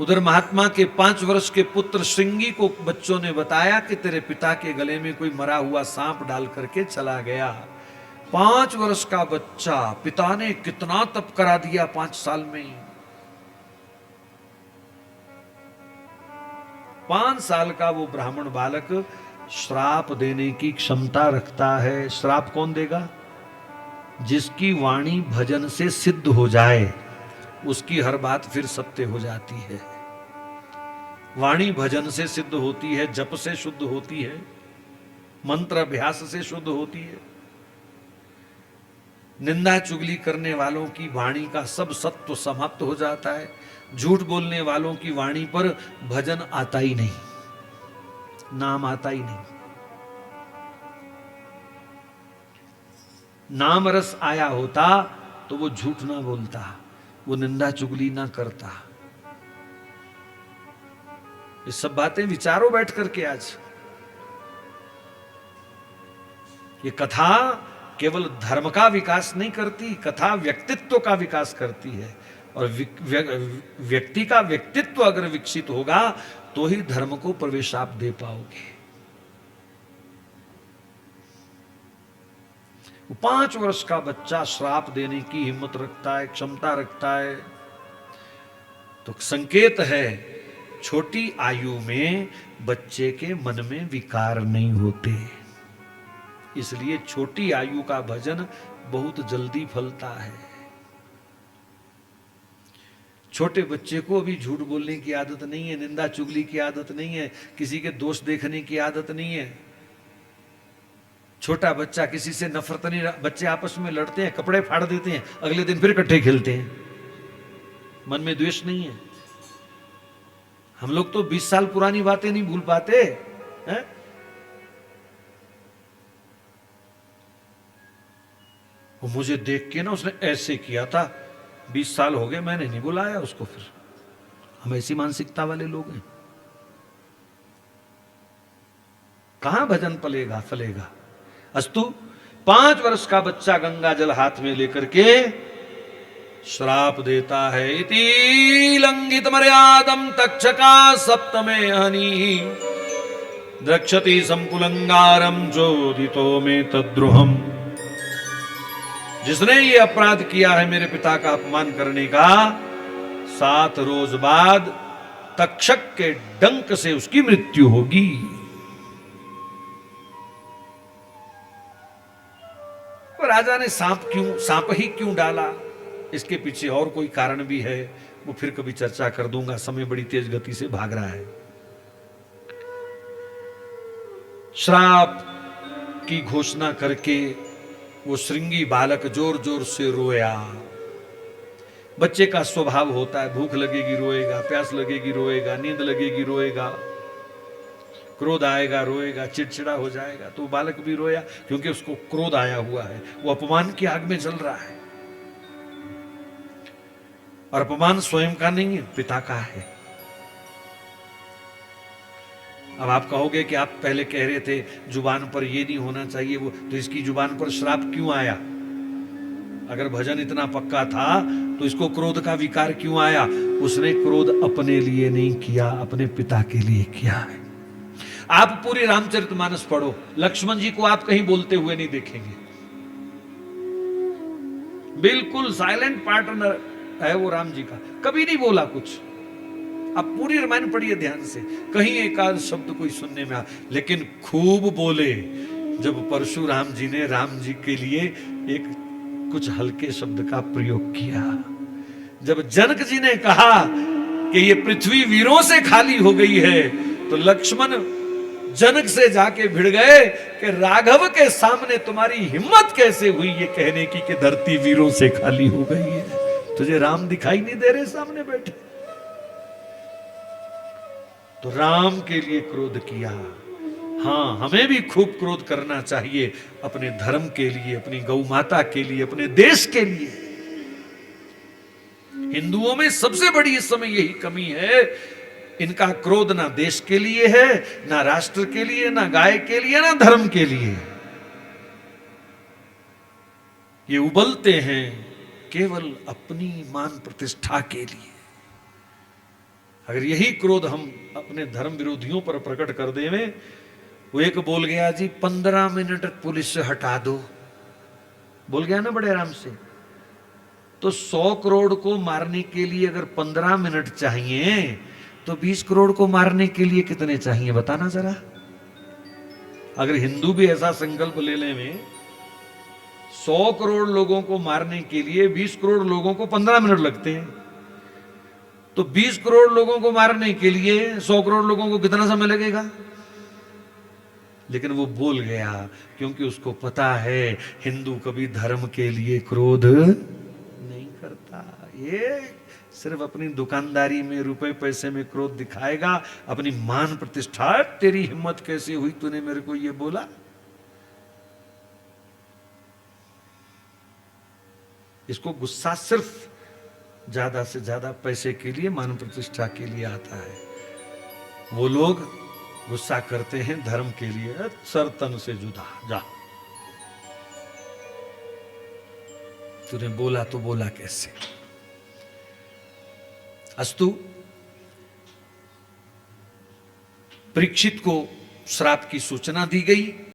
उधर महात्मा के 5 वर्ष के पुत्र श्रृंगी को बच्चों ने बताया कि तेरे पिता के गले में कोई मरा हुआ सांप डाल करके चला गया। 5 वर्ष का बच्चा, पिता ने कितना तप करा दिया 5 साल में ही। 5 साल का वो ब्राह्मण बालक श्राप देने की क्षमता रखता है। श्राप कौन देगा? जिसकी वाणी भजन से सिद्ध हो जाए, उसकी हर बात फिर सत्य हो जाती है। वाणी भजन से सिद्ध होती है, जप से शुद्ध होती है, मंत्र अभ्यास से शुद्ध होती है। निंदा चुगली करने वालों की वाणी का सब सत्व समाप्त हो जाता है। झूठ बोलने वालों की वाणी पर भजन आता ही नहीं, नाम आता ही नहीं। नाम रस आया होता तो वो झूठ ना बोलता, वो निंदा चुगली ना करता। ये सब बातें विचारो बैठ करके आज। ये कथा केवल धर्म का विकास नहीं करती, कथा व्यक्तित्व का विकास करती है। और व्यक्ति का व्यक्तित्व अगर विकसित होगा तो ही धर्म को प्रवेश आप दे पाओगे। 5 वर्ष का बच्चा श्राप देने की हिम्मत रखता है, क्षमता रखता है, तो संकेत है छोटी आयु में बच्चे के मन में विकार नहीं होते। इसलिए छोटी आयु का भजन बहुत जल्दी फलता है। छोटे बच्चे को अभी झूठ बोलने की आदत नहीं है, निंदा चुगली की आदत नहीं है, किसी के दोष देखने की आदत नहीं है। छोटा बच्चा किसी से नफरत नहीं। बच्चे आपस में लड़ते हैं, कपड़े फाड़ देते हैं, अगले दिन फिर इकट्ठे खेलते हैं, मन में द्वेष नहीं है। हम लोग तो 20 साल पुरानी बातें नहीं भूल पाते हैं? वो मुझे देख के ना उसने ऐसे किया था, 20 साल हो गए, मैंने नहीं बुलाया उसको। फिर हम ऐसी मानसिकता वाले लोग हैं। कहां भजन फलेगा? अस्तु 5 वर्ष का बच्चा गंगा जल हाथ में लेकर के श्राप देता है। इति लंघित मर्यादम तक्षका सप्तमे हनि द्रक्षति संपुलंगारम जोदितो में तद्रुहम। जिसने ये अपराध किया है मेरे पिता का अपमान करने का, 7 रोज बाद तक्षक के डंक से उसकी मृत्यु होगी। राजा ने सांप ही क्यों डाला, इसके पीछे और कोई कारण भी है, वो फिर कभी चर्चा कर दूंगा। समय बड़ी तेज गति से भाग रहा है। श्राप की घोषणा करके वो श्रृंगी बालक जोर जोर से रोया। बच्चे का स्वभाव होता है, भूख लगेगी रोएगा, प्यास लगेगी रोएगा, नींद लगेगी रोएगा, क्रोध आएगा रोएगा, चिड़चिड़ा हो जाएगा। तो बालक भी रोया क्योंकि उसको क्रोध आया हुआ है, वो अपमान की आग में जल रहा है। और अपमान स्वयं का नहीं है, पिता का है। अब आप कहोगे कि आप पहले कह रहे थे जुबान पर ये नहीं होना चाहिए, वो तो इसकी जुबान पर श्राप क्यों आया? अगर भजन इतना पक्का था तो इसको क्रोध का विकार क्यों आया? उसने क्रोध अपने लिए नहीं किया, अपने पिता के लिए किया है। आप पूरी रामचरितमानस पढ़ो, लक्ष्मण जी को आप कहीं बोलते हुए नहीं देखेंगे। बिल्कुल साइलेंट पार्टनर है वो राम जी का, कभी नहीं बोला कुछ। आप पूरी रामायण पढ़िए ध्यान से, कहीं एक आध शब्द कोई सुनने में आ, लेकिन खूब बोले जब परशुराम जी ने राम जी के लिए एक कुछ हल्के शब्द का प्रयोग किया। जब जनक जी ने कहा कि ये पृथ्वी वीरों से खाली हो गई है, तो लक्ष्मण जनक से जाके भिड़ गए कि राघव के सामने तुम्हारी हिम्मत कैसे हुई ये कहने की कि धरती वीरों से खाली हो गई है? तुझे राम दिखाई नहीं दे रहे सामने बैठे? तो राम के लिए क्रोध किया। हाँ, हमें भी खूब क्रोध करना चाहिए, अपने धर्म के लिए, अपनी गौ माता के लिए, अपने देश के लिए। हिंदुओं में सबसे बड़ी इस समय यही कमी है, इनका क्रोध ना देश के लिए है, ना राष्ट्र के लिए, ना गाय के लिए, ना धर्म के लिए। ये उबलते हैं केवल अपनी मान प्रतिष्ठा के लिए। अगर यही क्रोध हम अपने धर्म विरोधियों पर प्रकट कर देवे, वो एक बोल गया जी 15 मिनट पुलिस से हटा दो, बोल गया ना बड़े आराम से। तो 100 करोड़ को मारने के लिए अगर 15 मिनट चाहिए, तो 20 करोड़ को मारने के लिए कितने चाहिए बताना जरा। अगर हिंदू भी ऐसा संकल्प ले ले में 100 करोड़ लोगों को मारने के लिए 20 करोड़ लोगों को 15 मिनट लगते हैं, तो 20 करोड़ लोगों को मारने के लिए 100 करोड़ लोगों को कितना समय लगेगा। लेकिन वो बोल गया क्योंकि उसको पता है हिंदू कभी धर्म के लिए क्रोध नहीं करता, ये सिर्फ अपनी दुकानदारी में रुपए पैसे में क्रोध दिखाएगा, अपनी मान प्रतिष्ठा। तेरी हिम्मत कैसे हुई, तूने मेरे को ये बोला। इसको गुस्सा सिर्फ ज्यादा से ज्यादा पैसे के लिए, मान प्रतिष्ठा के लिए आता है। वो लोग गुस्सा करते हैं धर्म के लिए, सर तन से जुदा जा, तूने बोला तो बोला कैसे। अस्तु परीक्षित को श्राप की सूचना दी गई।